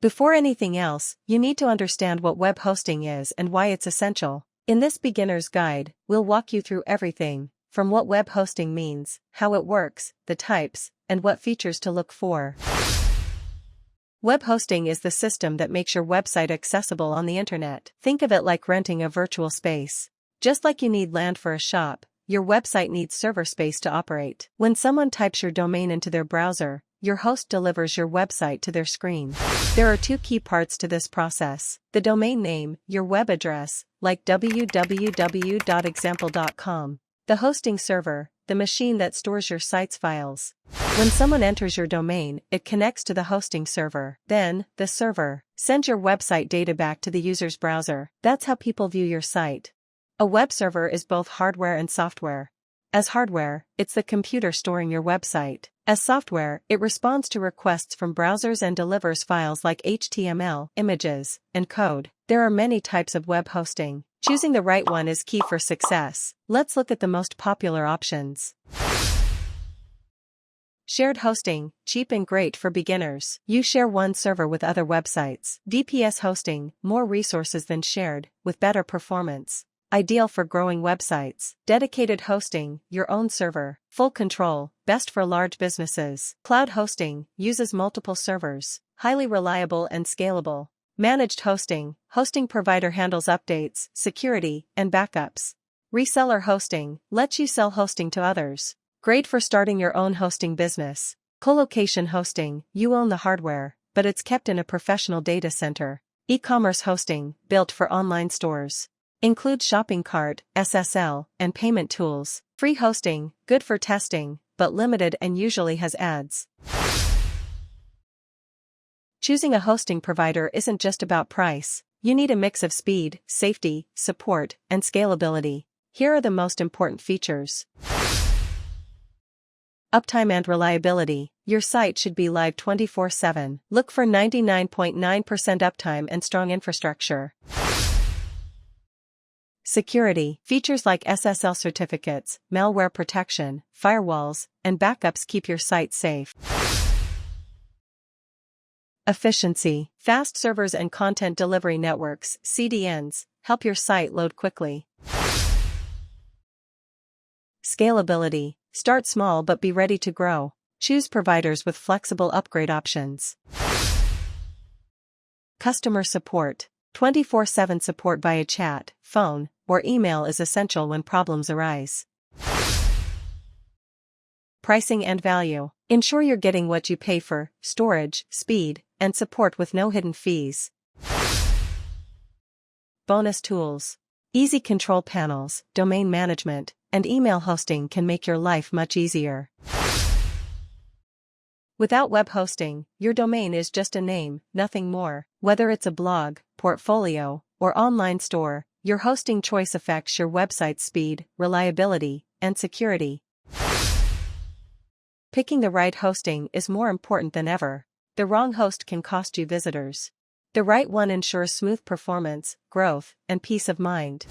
Before anything else, you need to understand what web hosting is and why it's essential. In this beginner's guide, we'll walk you through everything, from what web hosting means, how it works, the types, and what features to look for. Web hosting is the system that makes your website accessible on the internet. Think of it like renting a virtual space. Just like you need land for a shop, your website needs server space to operate. When someone types your domain into their browser, your host delivers your website to their screen. There are two key parts to this process: the domain name, your web address, like www.example.com. The hosting server, the machine that stores your site's files. When someone enters your domain, it connects to the hosting server. Then, the server sends your website data back to the user's browser. That's how people view your site. A web server is both hardware and software. As hardware, it's the computer storing your website. As software, it responds to requests from browsers and delivers files like HTML, images, and code. There are many types of web hosting. Choosing the right one is key for success. Let's look at the most popular options. Shared hosting, cheap and great for beginners. You share one server with other websites. VPS hosting, more resources than shared, with better performance. Ideal for growing websites. Dedicated hosting, your own server, full control, best for large businesses. Cloud hosting, uses multiple servers, highly reliable and scalable. Managed hosting, hosting provider handles updates, security, and backups. Reseller hosting, lets you sell hosting to others. Great for starting your own hosting business. Colocation hosting, you own the hardware, but it's kept in a professional data center. E-commerce hosting, built for online stores. Includes shopping cart, SSL, and payment tools. Free hosting, good for testing, but limited and usually has ads. Choosing a hosting provider isn't just about price. You need a mix of speed, safety, support, and scalability. Here are the most important features. Uptime and reliability. Your site should be live 24/7. Look for 99.9% uptime and strong infrastructure. Security. Features like SSL certificates, malware protection, firewalls, and backups keep your site safe. Efficiency. Fast servers and content delivery networks, CDNs, help your site load quickly. Scalability. Start small but be ready to grow. Choose providers with flexible upgrade options. Customer support. 24/7 support via chat, phone, or email is essential when problems arise. Pricing and value. Ensure you're getting what you pay for: storage, speed, and support with no hidden fees. Bonus tools. Easy control panels, domain management, and email hosting can make your life much easier. Without web hosting, your domain is just a name, nothing more. Whether it's a blog, portfolio, or online store, your hosting choice affects your website's speed, reliability, and security. Picking the right hosting is more important than ever. The wrong host can cost you visitors. The right one ensures smooth performance, growth, and peace of mind.